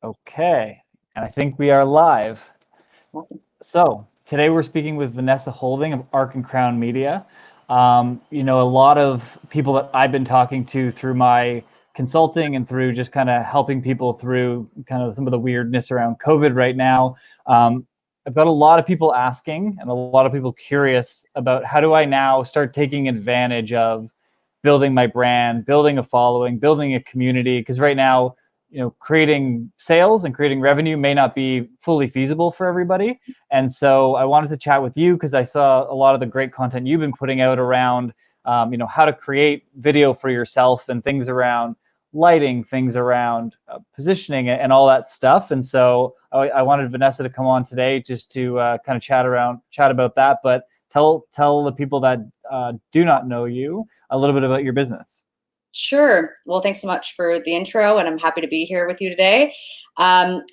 Okay, and I think we are live. So today we're speaking with Vanessa Holding of Arc and Crown Media. You know, a lot of people that I've been talking to through my consulting and through just kind of helping people through kind of some of the weirdness around COVID right now. I've got a lot of people asking and a lot of people curious about how do I now start taking advantage of building my brand, building a following, building a community, because right now, you know, creating sales and creating revenue may not be fully feasible for everybody. And so I wanted to chat with you because I saw a lot of the great content you've been putting out around, you know, how to create video for yourself and things around lighting, things around positioning and all that stuff. And so I wanted Vanessa to come on today just to kind of chat about that. But tell the people that do not know you a little bit about your business. Sure. Well, thanks so much for the intro, and I'm happy to be here with you today.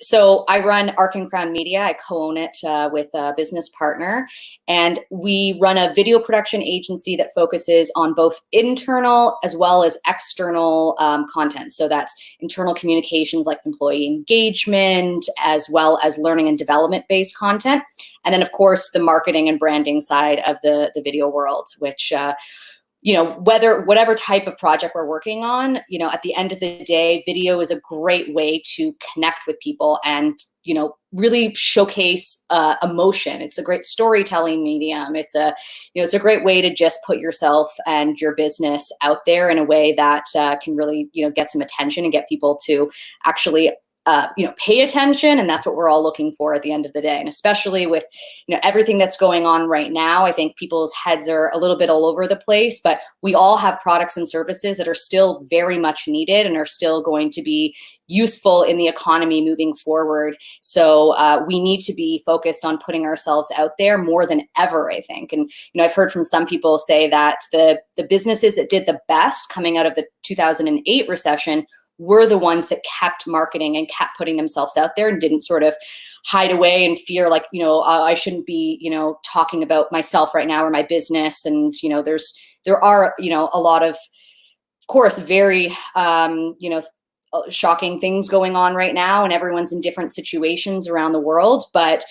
So I run Arc and Crown Media. I co-own it with a business partner, and we run a video production agency that focuses on both internal as well as external content. So that's internal communications like employee engagement, as well as learning and development-based content. And then, of course, the marketing and branding side of the video world, which you know, whatever type of project we're working on, you know, at the end of the day, video is a great way to connect with people and, you know, really showcase emotion. It's a great storytelling medium. It's a great way to just put yourself and your business out there in a way that can really, you know, get some attention and get people to actually you know, pay attention. And that's what we're all looking for at the end of the day. And especially with, you know, everything that's going on right now, I think people's heads are a little bit all over the place, but we all have products and services that are still very much needed and are still going to be useful in the economy moving forward. So we need to be focused on putting ourselves out there more than ever, I think. And, you know, I've heard from some people say that the businesses that did the best coming out of the 2008 recession were the ones that kept marketing and kept putting themselves out there and didn't sort of hide away and fear like, you know, I shouldn't be, you know, talking about myself right now or my business. And, you know, there are, you know, a lot of course, very, you know, shocking things going on right now, and everyone's in different situations around the world. But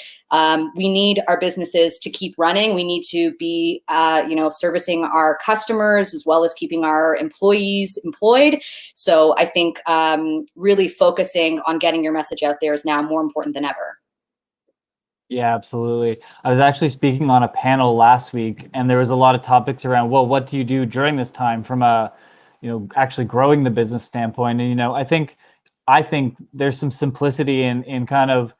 we need our businesses to keep running. We need to be, you know, servicing our customers as well as keeping our employees employed. So I think really focusing on getting your message out there is now more important than ever. Yeah, absolutely. I was actually speaking on a panel last week, and there was a lot of topics around, well, what do you do during this time from a, you know, actually growing the business standpoint? And, you know, I think there's some simplicity in kind of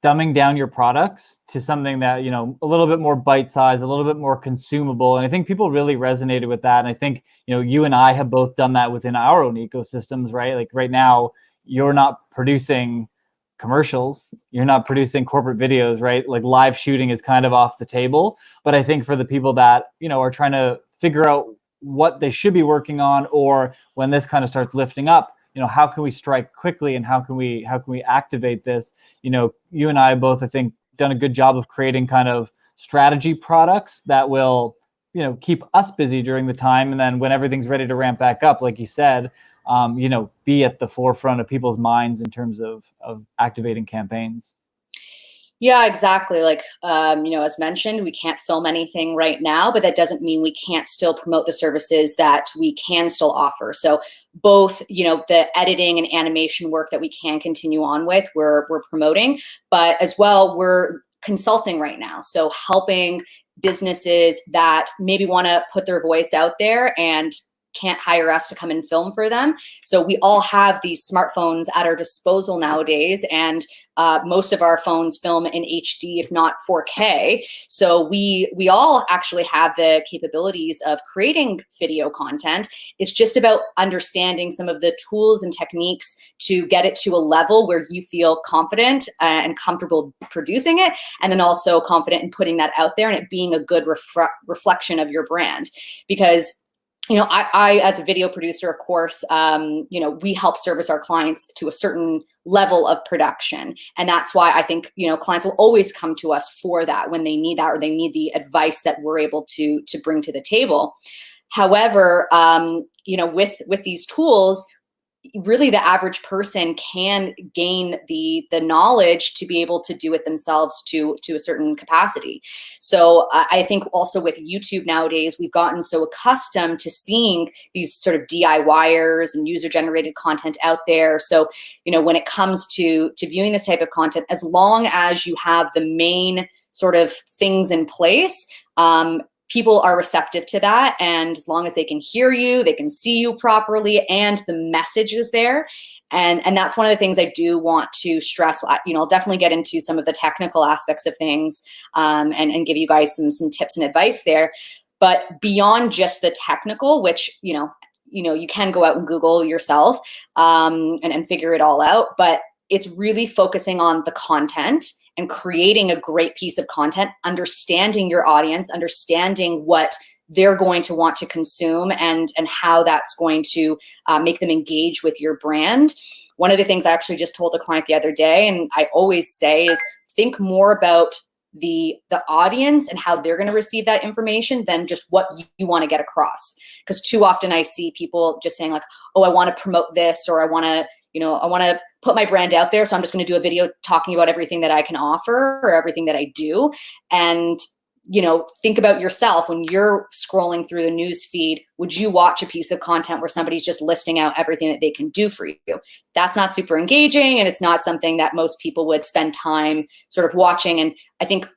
dumbing down your products to something that, you know, a little bit more bite-sized, a little bit more consumable. And I think people really resonated with that. And I think, you know, you and I have both done that within our own ecosystems, right? Like right now, you're not producing commercials, you're not producing corporate videos, right? Like live shooting is kind of off the table. But I think for the people that, you know, are trying to figure out what they should be working on, or when this kind of starts lifting up, you know, how can we strike quickly and how can we activate this? You know, you and I both, I think, done a good job of creating kind of strategy products that will, you know, keep us busy during the time, and then when everything's ready to ramp back up, like you said, you know, be at the forefront of people's minds in terms of activating campaigns. Yeah, exactly. Like, you know, as mentioned, we can't film anything right now, but that doesn't mean we can't still promote the services that we can still offer. So both, you know, the editing and animation work that we can continue on with, we're promoting, but as well, we're consulting right now. So helping businesses that maybe want to put their voice out there and can't hire us to come and film for them. So we all have these smartphones at our disposal nowadays, and most of our phones film in HD, if not 4K. So we all actually have the capabilities of creating video content. It's just about understanding some of the tools and techniques to get it to a level where you feel confident and comfortable producing it, and then also confident in putting that out there and it being a good reflection of your brand. Because you know, I as a video producer, of course, you know, we help service our clients to a certain level of production. And that's why I think, you know, clients will always come to us for that when they need that, or they need the advice that we're able to bring to the table. However, you know, with these tools, really the average person can gain the knowledge to be able to do it themselves to a certain capacity. So I think also with YouTube nowadays, we've gotten so accustomed to seeing these sort of DIYers and user generated content out there. So, you know, when it comes to viewing this type of content, as long as you have the main sort of things in place, people are receptive to that. And as long as they can hear you, they can see you properly, and the message is there. And that's one of the things I do want to stress. You know, I'll definitely get into some of the technical aspects of things, and give you guys some tips and advice there. But beyond just the technical, which, you know, you can go out and Google yourself, and figure it all out. But it's really focusing on the content and creating a great piece of content, understanding your audience, understanding what they're going to want to consume, and how that's going to make them engage with your brand. One of the things I actually just told a client the other day, and I always say, is think more about the audience and how they're going to receive that information than just what you want to get across. Because too often I see people just saying like, oh, I want to promote this, or I want to, you know, I want to put my brand out there, so I'm just going to do a video talking about everything that I can offer or everything that I do. And, you know, think about yourself when you're scrolling through the news feed. Would you watch a piece of content where somebody's just listing out everything that they can do for you? That's not super engaging, and it's not something that most people would spend time sort of watching. And I think,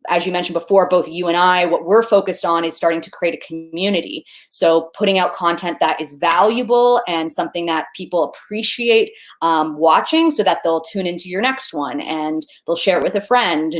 as you mentioned before, both you and I, what we're focused on is starting to create a community. So putting out content that is valuable and something that people appreciate watching, so that they'll tune into your next one and they'll share it with a friend.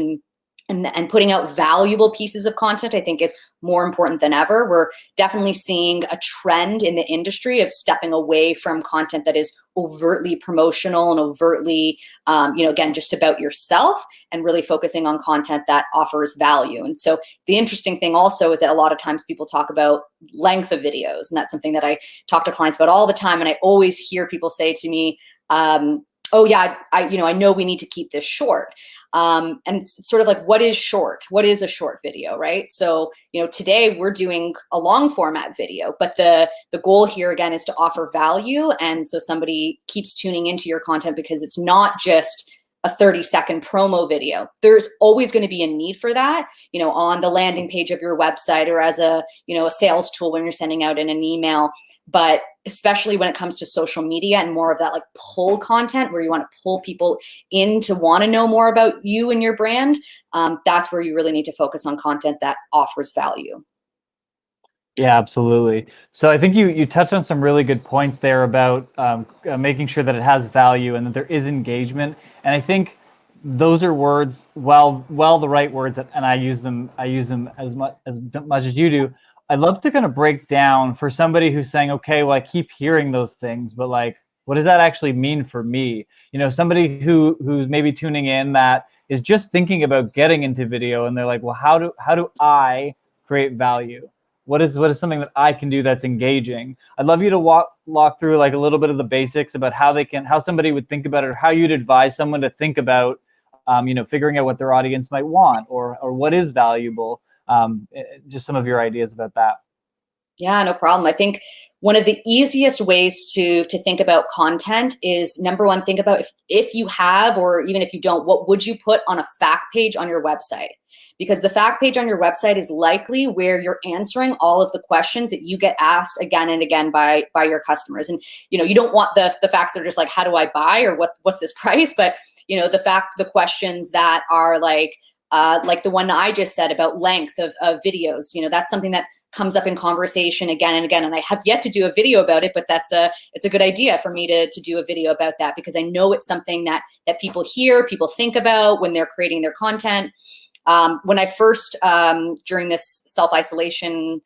And putting out valuable pieces of content, I think, is more important than ever. We're definitely seeing a trend in the industry of stepping away from content that is overtly promotional and overtly, you know, again, just about yourself, and really focusing on content that offers value. And so the interesting thing also is that a lot of times people talk about length of videos, and that's something that I talk to clients about all the time. And I always hear people say to me, oh yeah, I know we need to keep this short. And it's sort of like, what is short? What is a short video, right? So, you know, today we're doing a long format video, but the goal here again is to offer value. And so somebody keeps tuning into your content because it's not just a 30-second promo video. There's always going to be a need for that, you know, on the landing page of your website, or as a, you know, a sales tool when you're sending out in an email. But especially when it comes to social media and more of that like pull content, where you want to pull people in to want to know more about you and your brand, that's where you really need to focus on content that offers value. Yeah, absolutely. So I think you touched on some really good points there about making sure that it has value and that there is engagement. And I think those are words, well, the right words, and I use them as much as you do. I'd love to kind of break down for somebody who's saying, okay, well, I keep hearing those things, but like, what does that actually mean for me? You know, somebody who's maybe tuning in that is just thinking about getting into video, and they're like, well, how do I create value? What is something that I can do that's engaging? I'd love you to walk through like a little bit of the basics about how somebody would think about it, or how you'd advise someone to think about, you know, figuring out what their audience might want, or what is valuable. Just some of your ideas about that. Yeah, no problem. I think one of the easiest ways to think about content is, number one, think about if you have, or even if you don't, what would you put on a fact page on your website? Because the fact page on your website is likely where you're answering all of the questions that you get asked again and again by your customers. And, you know, you don't want the facts that are just like, how do I buy, or what's this price? But, you know, the questions that are like the one I just said about length of videos, you know, that's something that comes up in conversation again and again. And I have yet to do a video about it, but it's a good idea for me to do a video about that, because I know it's something that people hear, people think about when they're creating their content. When I first, during this self-isolation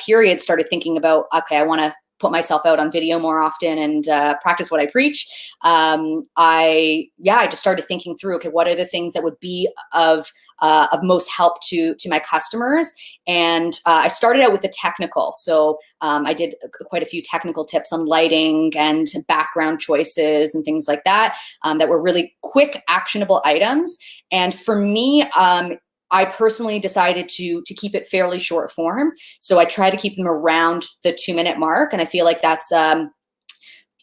period, started thinking about, okay, I want to put myself out on video more often and practice what I preach. I just started thinking through, okay, what are the things that would be of most help to my customers? And I started out with the technical. So I did quite a few technical tips on lighting and background choices and things like that, that were really quick, actionable items. And for me, I personally decided to keep it fairly short form. So I try to keep them around the 2-minute mark. And I feel like that's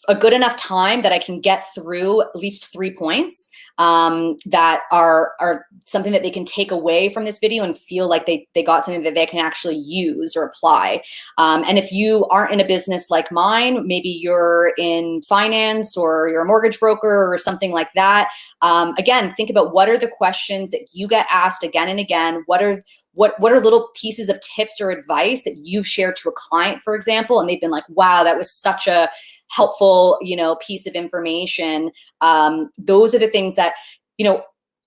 a good enough time that I can get through at least 3 points that are something that they can take away from this video and feel like they got something that they can actually use or apply. And if you aren't in a business like mine, maybe you're in finance or you're a mortgage broker or something like that. Again, think about what are the questions that you get asked again and again. What are little pieces of tips or advice that you've shared to a client, for example, and they've been like, wow, that was such a helpful, piece of information. Those are the things that,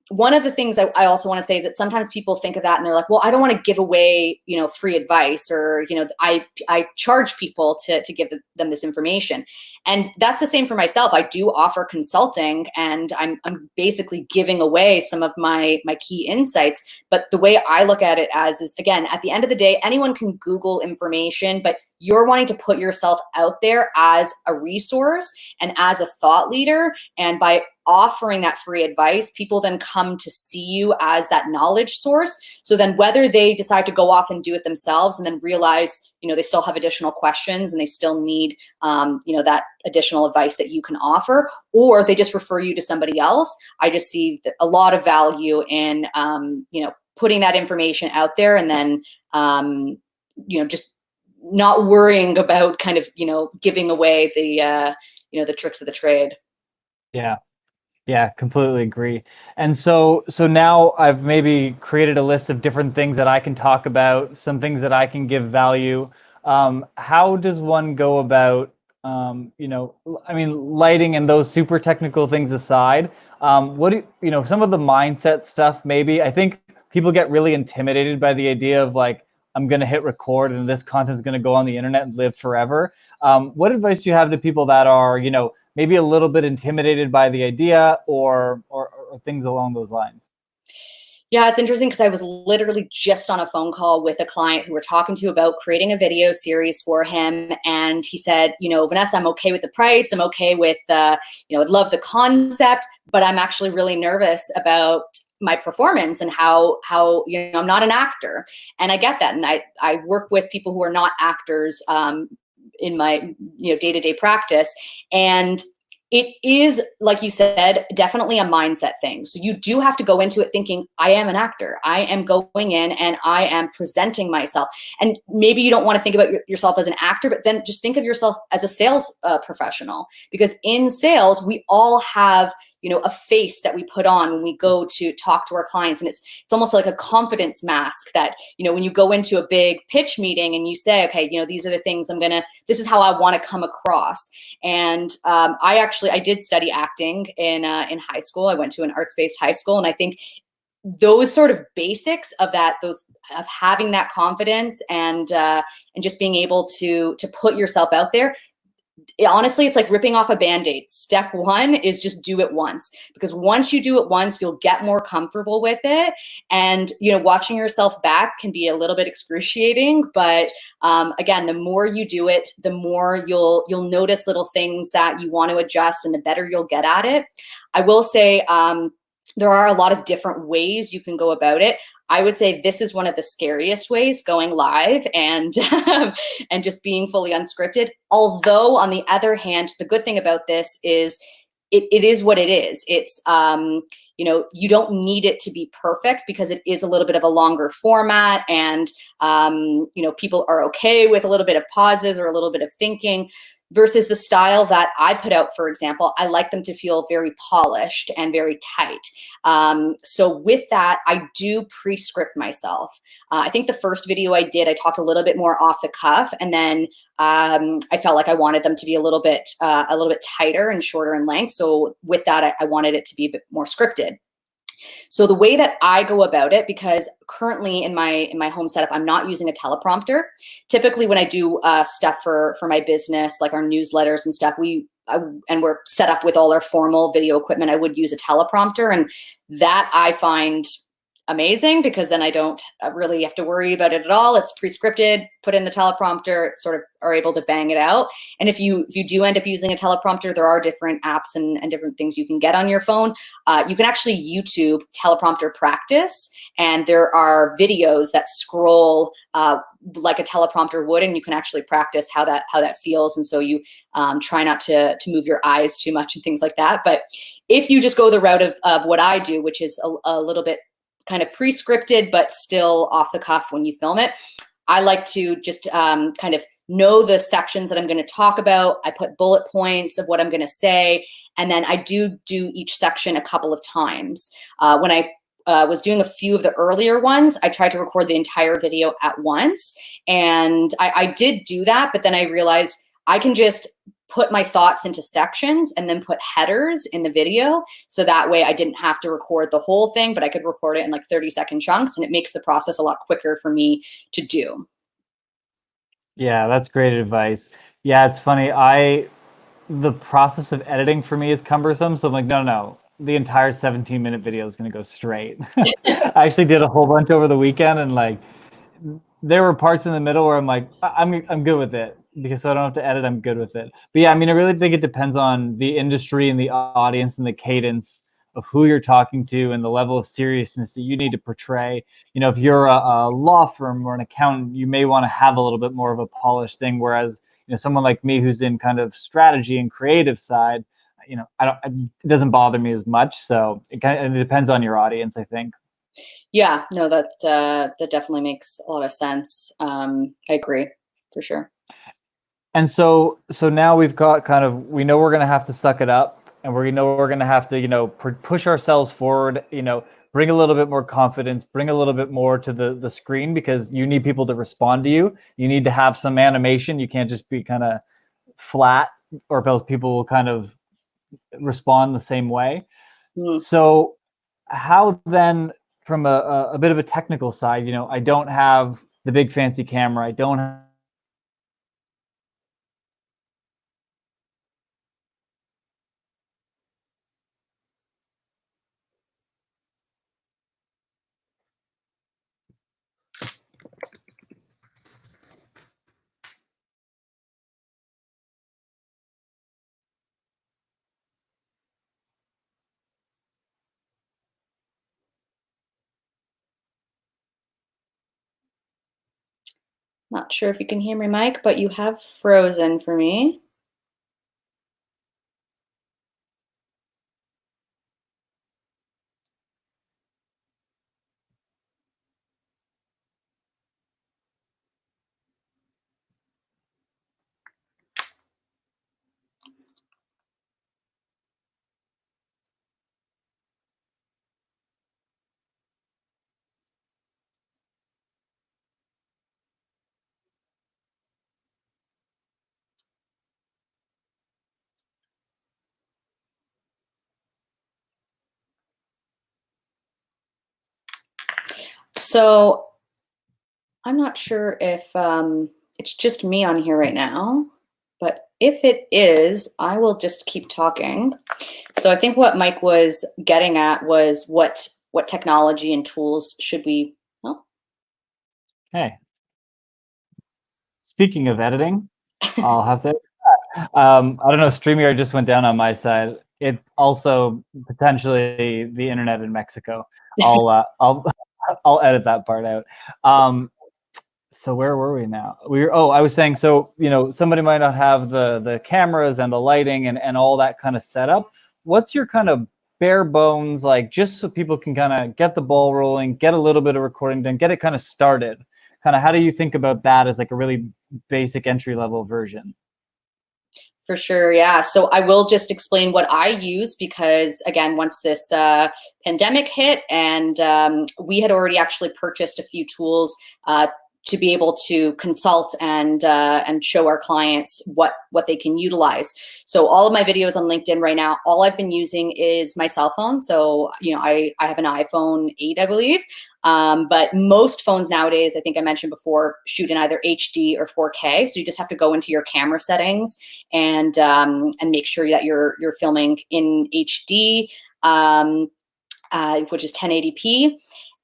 one of the things I also want to say is that sometimes people think of that and they're like, well, I don't want to give away, free advice, or, I charge people to give them this information. And that's the same for myself. I do offer consulting, and I'm basically giving away some of my key insights. But the way I look at it is, again, at the end of the day, anyone can Google information, but you're wanting to put yourself out there as a resource and as a thought leader. And by offering that free advice, people then come to see you as that knowledge source. So then whether they decide to go off and do it themselves and then realize, they still have additional questions and they still need, that additional advice that you can offer, or they just refer you to somebody else, I just see a lot of value in, putting that information out there, and then, just not worrying about kind of, giving away the, the tricks of the trade. Yeah. Yeah, completely agree. And so now I've maybe created a list of different things that I can talk about, some things that I can give value. How does one go about, lighting and those super technical things aside, what do some of the mindset stuff, maybe? I think people get really intimidated by the idea of like, I'm going to hit record and this content is going to go on the internet and live forever. What advice do you have to people that are, maybe a little bit intimidated by the idea, or things along those lines? Yeah, it's interesting because I was literally just on a phone call with a client who we're talking to about creating a video series for him. And he said, Vanessa, I'm okay with the price. I'm okay with, I'd love the concept, but I'm actually really nervous about my performance and how I'm not an actor. And I get that. And I work with people who are not actors in my day-to-day practice. And it is, like you said, definitely a mindset thing. So you do have to go into it thinking, I am an actor. I am going in and I am presenting myself. And maybe you don't want to think about yourself as an actor, but then just think of yourself as a sales professional. Because in sales, we all have a face that we put on when we go to talk to our clients. And it's almost like a confidence mask that, when you go into a big pitch meeting and you say, okay, these are the things this is how I want to come across. And I did study acting in high school. I went to an arts-based high school. And I think those sort of basics of of having that confidence and just being able to put yourself out there, honestly, it's like ripping off a Band-Aid. Step one is just do it once, because once you do it once, you'll get more comfortable with it. And, watching yourself back can be a little bit excruciating, but again, the more you do it, the more you'll notice little things that you want to adjust, and the better you'll get at it. I will say, there are a lot of different ways you can go about it. I would say this is one of the scariest ways, going live and and just being fully unscripted. Although on the other hand, the good thing about this is it is what it is. It's you don't need it to be perfect, because it is a little bit of a longer format, and people are okay with a little bit of pauses or a little bit of thinking. Versus the style that I put out, for example, I like them to feel very polished and very tight. So with that, I do pre-script myself. I think the first video I did, I talked a little bit more off the cuff, and then I felt like I wanted them to be a little bit tighter and shorter in length. So with that, I wanted it to be a bit more scripted. So the way that I go about it, because currently in my home setup, I'm not using a teleprompter. Typically when I do stuff for my business, like our newsletters and stuff, and we're set up with all our formal video equipment, I would use a teleprompter. And that I find amazing, because then I don't really have to worry about it at all. It's pre-scripted, put in the teleprompter, sort of are able to bang it out. And if you do end up using a teleprompter, there are different apps and different things you can get on your phone. You can actually YouTube Teleprompter Practice, and there are videos that scroll like a teleprompter would, and you can actually practice how that feels. And so you try not to move your eyes too much and things like that. But if you just go the route of what I do, which is a little bit kind of pre-scripted, but still off the cuff when you film it, I like to just kind of know the sections that I'm going to talk about. I put bullet points of what I'm going to say, and then I do each section a couple of times. When I was doing a few of the earlier ones, I tried to record the entire video at once, and I did do that, but then I realized I can just put my thoughts into sections and then put headers in the video. So that way I didn't have to record the whole thing, but I could record it in like 30-second chunks, and it makes the process a lot quicker for me to do. Yeah, that's great advice. Yeah, it's funny. The process of editing for me is cumbersome. So I'm like, no. The entire 17-minute video is going to go straight. I actually did a whole bunch over the weekend, and like there were parts in the middle where I'm like, I'm good with it, because I don't have to edit. I'm good with it. But yeah, I mean, I really think it depends on the industry and the audience and the cadence of who you're talking to and the level of seriousness that you need to portray. You know, if you're a law firm or an accountant, you may want to have a little bit more of a polished thing. Whereas, you know, someone like me who's in kind of strategy and creative side, you know, it doesn't bother me as much. So it depends on your audience, I think. Yeah, no, that definitely makes a lot of sense. I agree for sure. And so now we've got we know we're going to have to suck it up, and we know we're going to have to, you know, push ourselves forward, you know, bring a little bit more confidence, bring a little bit more to the screen, because you need people to respond to you. You need to have some animation. You can't just be kind of flat, or else people will kind of respond the same way. Mm. So how then, from a bit of a technical side, you know, I don't have the big fancy camera. I don't have Not sure if you can hear me, Mike, but you have frozen for me. So I'm not sure if it's just me on here right now, but if it is, I will just keep talking. So I think what Mike was getting at was what technology and tools should we, well, Hey, speaking of editing, I'll have to. I don't know. StreamYard just went down on my side. It also potentially the internet in Mexico. I'll I'll edit that part out. So where were we now? I was saying, so, you know, somebody might not have the cameras and the lighting and all that kind of setup. What's your kind of bare bones, like, just so people can kind of get the ball rolling, get a little bit of recording done, get it kind of started? Kind of, how do you think about that as like a really basic entry level version? for sure, yeah. So I will just explain what I use, because again, once this pandemic hit, and we had already actually purchased a few tools to be able to consult and show our clients what they can utilize. So all of my videos on LinkedIn right now, all I've been using is my cell phone. So, you know, I have an iPhone 8, I believe. But most phones nowadays, I think I mentioned before, shoot in either HD or 4K. So you just have to go into your camera settings and make sure that you're filming in HD, which is 1080p.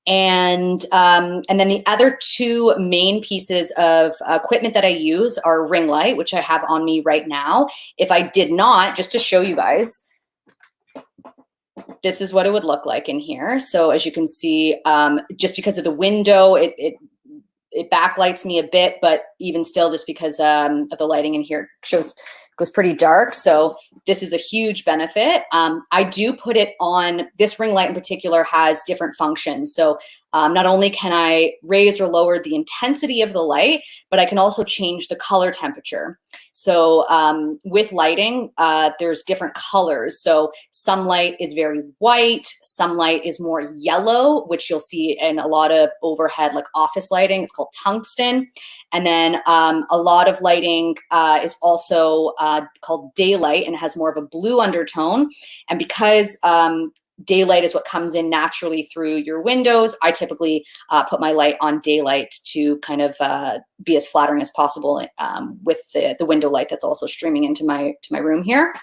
And then the other two main pieces of equipment that I use are ring light, which I have on me right now. If I did not, just to show you guys, this is what it would look like in here. So as you can see, just because of the window, it backlights me a bit, but even still, just because of the lighting in here goes pretty dark. So this is a huge benefit. I do put it on, this ring light in particular has different functions. So not only can I raise or lower the intensity of the light, but I can also change the color temperature. So with lighting, there's different colors. So some light is very white, some light is more yellow, which you'll see in a lot of overhead like office lighting. It's called tungsten. And then a lot of lighting is also called daylight and has more of a blue undertone. And because daylight is what comes in naturally through your windows, I typically put my light on daylight to kind of be as flattering as possible with the window light that's also streaming into my room here.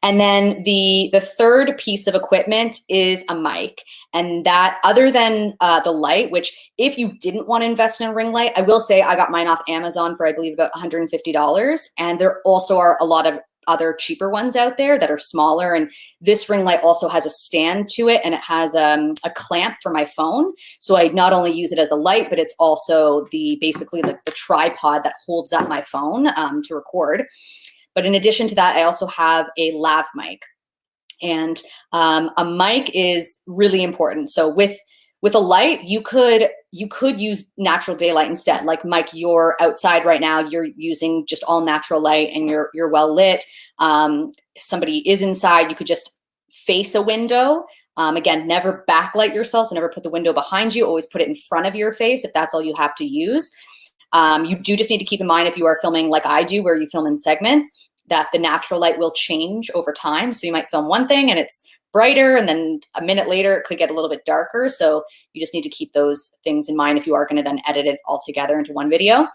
And then the third piece of equipment is a mic. And that, other than the light, which if you didn't want to invest in a ring light, I will say I got mine off Amazon for, I believe, about $150. And there also are a lot of other cheaper ones out there that are smaller. And this ring light also has a stand to it, and it has a clamp for my phone. So I not only use it as a light, but it's also basically like the tripod that holds up my phone to record. But in addition to that, I also have a lav mic. And a mic is really important. So with a light, you could use natural daylight instead. Like Mike, you're outside right now, you're using just all natural light and you're well lit. Somebody is inside, you could just face a window. Again, never backlight yourself, so never put the window behind you, always put it in front of your face if that's all you have to use. You do just need to keep in mind, if you are filming like I do, where you film in segments, that the natural light will change over time. So you might film one thing and it's brighter, and then a minute later it could get a little bit darker. So you just need to keep those things in mind if you are going to then edit it all together into one video.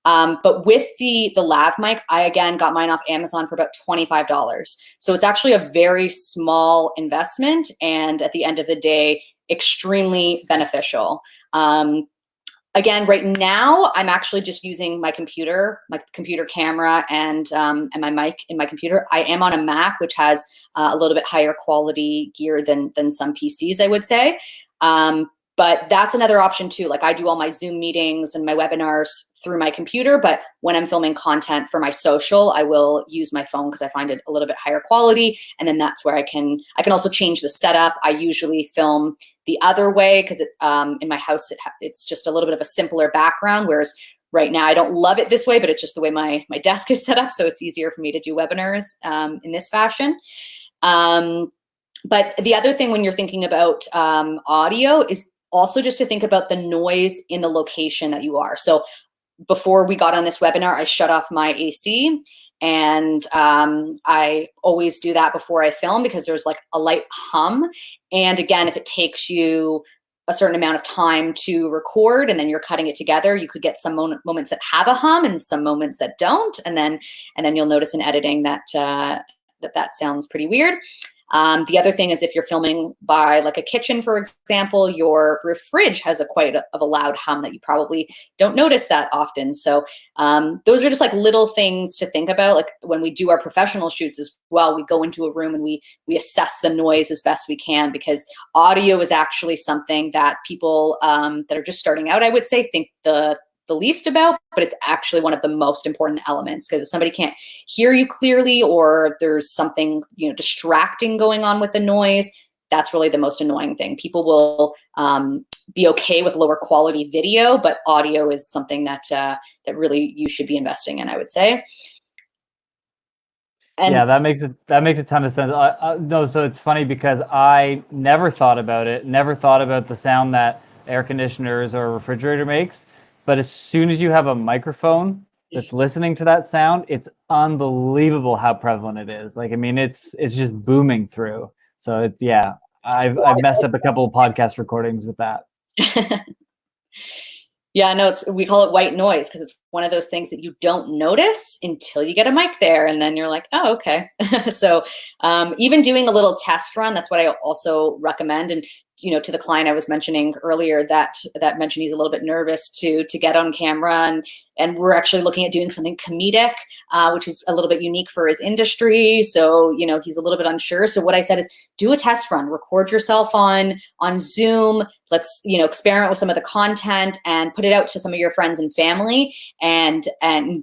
But with the lav mic, I again got mine off Amazon for about $25. So it's actually a very small investment, and at the end of the day, extremely beneficial. Again, right now, I'm actually just using my computer camera, and my mic in my computer. I am on a Mac, which has a little bit higher quality gear than some PCs, I would say. But that's another option too. Like I do all my Zoom meetings and my webinars through my computer, but when I'm filming content for my social, I will use my phone because I find it a little bit higher quality. And then that's where I can also change the setup. I usually film the other way because in my house, it's just a little bit of a simpler background. Whereas right now I don't love it this way, but it's just the way my desk is set up. So it's easier for me to do webinars in this fashion. But the other thing when you're thinking about audio is also just to think about the noise in the location that you are. So before we got on this webinar, I shut off my AC, and I always do that before I film because there's like a light hum. And again, if it takes you a certain amount of time to record and then you're cutting it together, you could get some moments that have a hum and some moments that don't. And then you'll notice in editing that that sounds pretty weird. The other thing is if you're filming by like a kitchen, for example, your fridge has quite of a loud hum that you probably don't notice that often. So those are just like little things to think about. Like when we do our professional shoots as well, we go into a room and we assess the noise as best we can, because audio is actually something that people that are just starting out, I would say, think the least about, but it's actually one of the most important elements, because if somebody can't hear you clearly or there's something distracting going on with the noise, that's really the most annoying thing. People will be okay with lower quality video, but audio is something that really you should be investing in, I would say. And yeah, that makes a ton of sense. No, so it's funny because I never thought about it, never thought about the sound that air conditioners or a refrigerator makes. But as soon as you have a microphone that's listening to that sound, it's unbelievable how prevalent it is. Like, I mean, it's just booming through. So it's, yeah, I've messed up a couple of podcast recordings with that. Yeah, no, we call it white noise because it's one of those things that you don't notice until you get a mic there, and then you're like, oh, okay. So even doing a little test run, that's what I also recommend. And to the client I was mentioning earlier that mentioned he's a little bit nervous to get on camera, and we're actually looking at doing something comedic, which is a little bit unique for his industry. So, he's a little bit unsure. So what I said is, do a test run, record yourself on Zoom. Let's, experiment with some of the content and put it out to some of your friends and family, and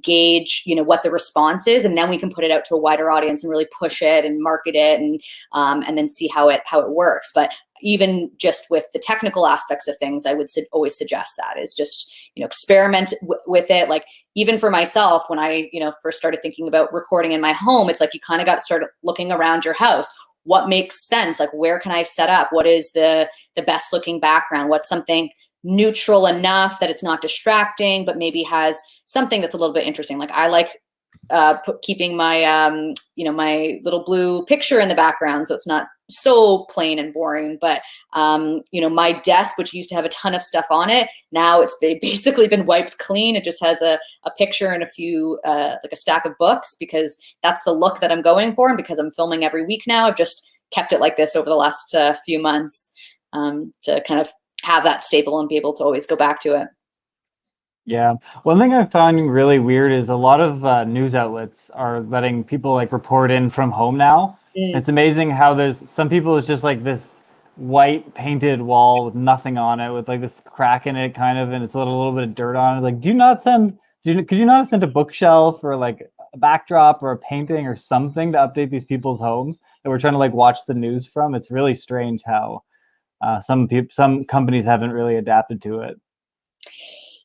gauge, what the response is. And then we can put it out to a wider audience and really push it and market it, and then see how it works. But even just with the technical aspects of things, I would always suggest that is just, experiment with it. Like, even for myself, when I, first started thinking about recording in my home, it's like, you kind of got to start looking around your house. What makes sense? Like, where can I set up? What is the best looking background? What's something neutral enough that it's not distracting, but maybe has something that's a little bit interesting? Like, I like keeping my my little blue picture in the background, so it's not so plain and boring. But my desk, which used to have a ton of stuff on it, now it's basically been wiped clean. It just has a picture and a few like a stack of books, because that's the look that I'm going for, and because I'm filming every week now, I've just kept it like this over the last few months, to kind of have that staple and be able to always go back to it. Yeah. One thing I found really weird is a lot of news outlets are letting people like report in from home now. It's amazing how there's some people, it's just like this white painted wall with nothing on it, with like this crack in it kind of, and it's a little bit of dirt on it. Like, could you not have sent a bookshelf or like a backdrop or a painting or something to update these people's homes that we're trying to like watch the news from? It's really strange how some companies haven't really adapted to it.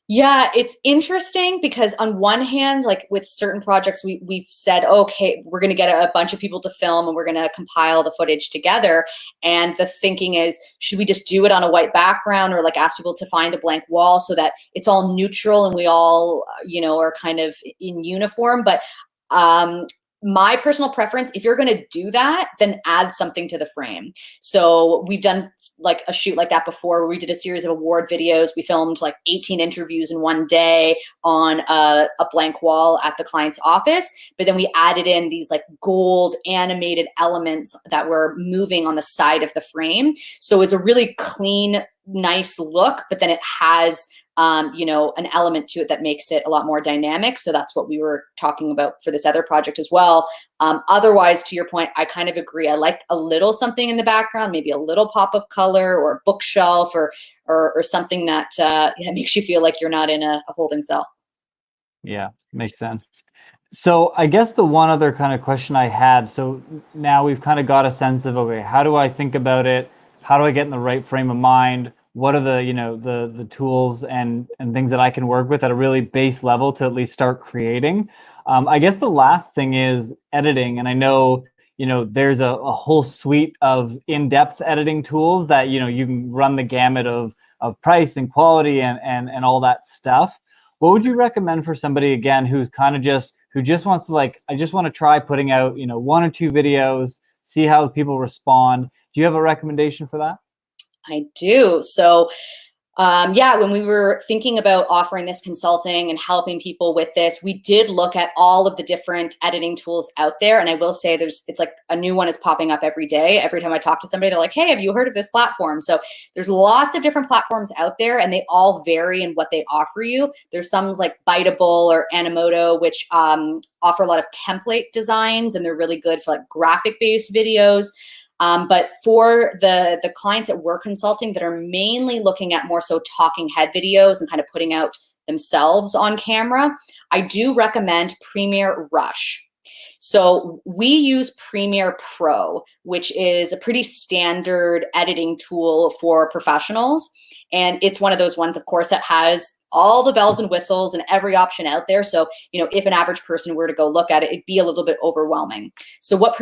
Yeah, it's interesting because on one hand, like with certain projects, we've said, okay, we're going to get a bunch of people to film and we're going to compile the footage together. And the thinking is, should we just do it on a white background, or like ask people to find a blank wall so that it's all neutral and we all, are kind of in uniform? But my personal preference, if you're going to do that, then add something to the frame. So we've done like a shoot like that before, where we did a series of award videos. We filmed like 18 interviews in one day on a blank wall at the client's office. But then we added in these like gold animated elements that were moving on the side of the frame. So it's a really clean, nice look, but then it has an element to it that makes it a lot more dynamic. So that's what we were talking about for this other project as well. Otherwise, to your point, I kind of agree. I like a little something in the background, maybe a little pop of color or a bookshelf or something that makes you feel like you're not in a holding cell. Yeah, makes sense. So I guess the one other kind of question I had, so now we've kind of got a sense of, okay, how do I think about it? How do I get in the right frame of mind? What are the the tools and things that I can work with at a really base level to at least start creating? I guess the last thing is editing, and I know there's a whole suite of in-depth editing tools that you can run the gamut of price and quality and all that stuff. What would you recommend for somebody, again, who's kind of who just wants to, like, I just want to try putting out 1 or 2 videos, see how people respond? Do you have a recommendation for that? I do. So when we were thinking about offering this consulting and helping people with this, we did look at all of the different editing tools out there. And I will say it's like a new one is popping up every day. Every time I talk to somebody, they're like, hey, have you heard of this platform? So there's lots of different platforms out there, and they all vary in what they offer you. There's some like Biteable or Animoto, which offer a lot of template designs, and they're really good for like graphic-based videos. But for the clients that we're consulting that are mainly looking at more so talking head videos and kind of putting out themselves on camera, I do recommend Premiere Rush. So we use Premiere Pro, which is a pretty standard editing tool for professionals. And it's one of those ones, of course, that has all the bells and whistles and every option out there. So, if an average person were to go look at it, it'd be a little bit overwhelming. So what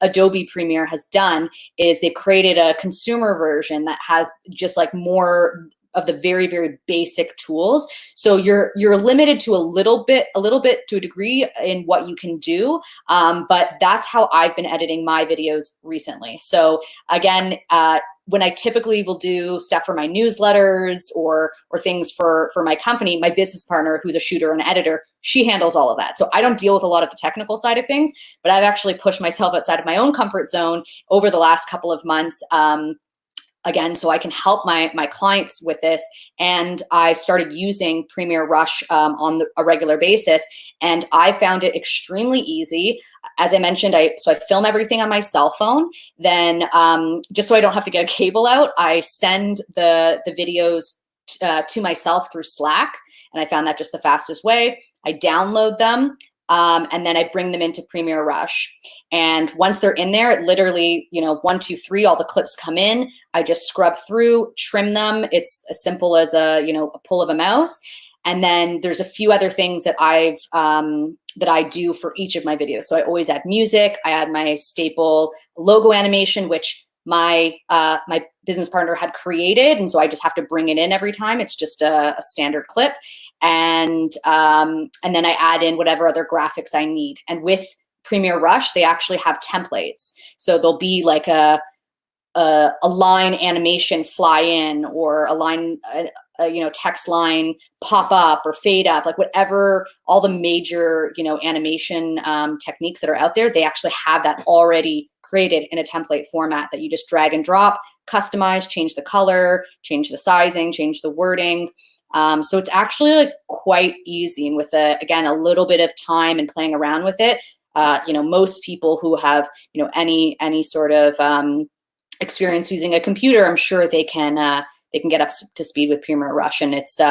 Adobe Premiere has done is they've created a consumer version that has just like more of the very, very basic tools. So you're limited to a little bit to a degree in what you can do. But that's how I've been editing my videos recently. So again, when I typically will do stuff for my newsletters or things for my company, my business partner, who's a shooter and editor, she handles all of that. So I don't deal with a lot of the technical side of things, but I've actually pushed myself outside of my own comfort zone over the last couple of months. again, so I can help my clients with this. And I started using Premiere Rush on a regular basis, and I found it extremely easy. As I mentioned, so I film everything on my cell phone. Then just so I don't have to get a cable out, I send the videos to myself through Slack, and I found that just the fastest way. I download them. And then I bring them into Premiere Rush. And once they're in there, it literally, 1, 2, 3, all the clips come in. I just scrub through, trim them. It's as simple as a pull of a mouse. And then there's a few other things that that I do for each of my videos. So I always add music. I add my staple logo animation, which my business partner had created, and so I just have to bring it in every time. It's just a standard clip. And then I add in whatever other graphics I need. And with Premiere Rush, they actually have templates. So there'll be like a line animation fly in, or a line, text line pop up or fade up, like whatever, all the major, animation techniques that are out there, they actually have that already created in a template format that you just drag and drop, customize, change the color, change the sizing, change the wording. So it's actually like quite easy, and with again, a little bit of time and playing around with it, most people who have any sort of experience using a computer, I'm sure they can get up to speed with Premiere Rush. And it's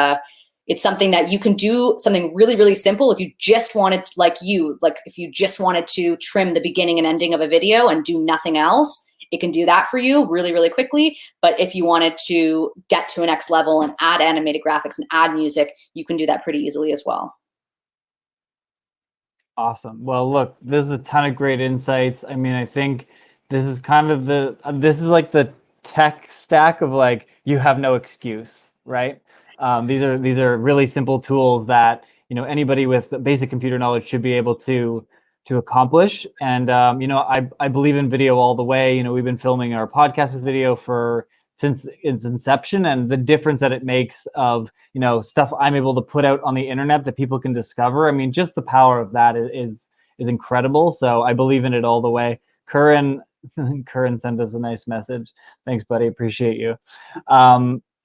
something that you can do, something really, really simple. If you just wanted, if you just wanted to trim the beginning and ending of a video and do nothing else, it can do that for you really, really quickly. But if you wanted to get to a next level and add animated graphics and add music, you can do that pretty easily as well. Awesome. Well, look, this is a ton of great insights. I mean, I think this is kind of this is like the tech stack of like, you have no excuse, right? These are really simple tools that, anybody with basic computer knowledge should be able to accomplish. And I believe in video all the way. We've been filming our podcast with video since its inception, and the difference that it makes of stuff I'm able to put out on the internet that people can discover. I mean, just the power of that is incredible. So I believe in it all the way. Curran sent us a nice message. Thanks, buddy. Appreciate you.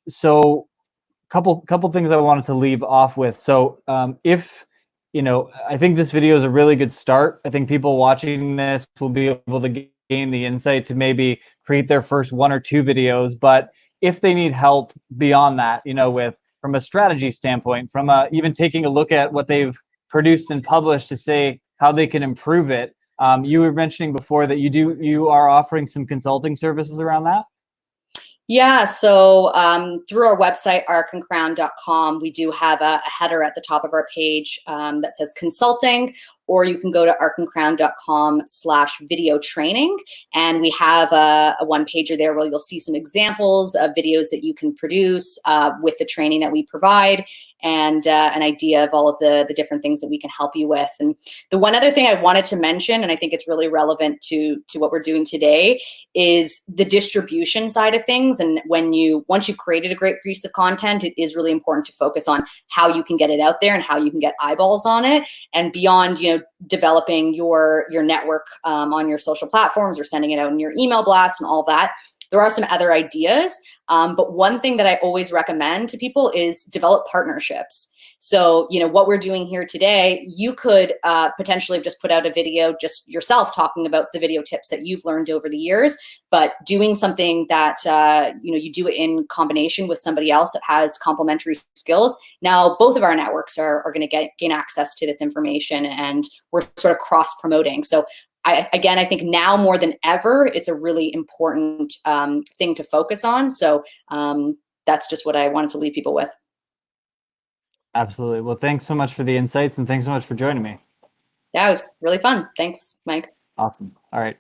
So couple things I wanted to leave off with. So if I think this video is a really good start. I think people watching this will be able to gain the insight to maybe create their first 1 or 2 videos. But if they need help beyond that, from a strategy standpoint, from even taking a look at what they've produced and published to say how they can improve it. You were mentioning before that you are offering some consulting services around that. Yeah, so through our website, arkandcrown.com, we do have a header at the top of our page that says consulting, or you can go to arkandcrown.com/video training. And we have a one pager there where you'll see some examples of videos that you can produce with the training that we provide, and an idea of all of the different things that we can help you with. And the one other thing I wanted to mention, and I think it's really relevant to what we're doing today, is the distribution side of things. And once you've created a great piece of content, it is really important to focus on how you can get it out there and how you can get eyeballs on it. And beyond, developing your network on your social platforms or sending it out in your email blast and all that, there are some other ideas. But one thing that I always recommend to people is develop partnerships. So, what we're doing here today, you could potentially have just put out a video just yourself talking about the video tips that you've learned over the years, but doing something that, you do it in combination with somebody else that has complementary skills. Now, both of our networks are going to gain access to this information, and we're sort of cross promoting. So I think now more than ever, it's a really important thing to focus on. So that's just what I wanted to leave people with. Absolutely. Well, thanks so much for the insights, and thanks so much for joining me. Yeah, it was really fun. Thanks, Mike. Awesome. All right.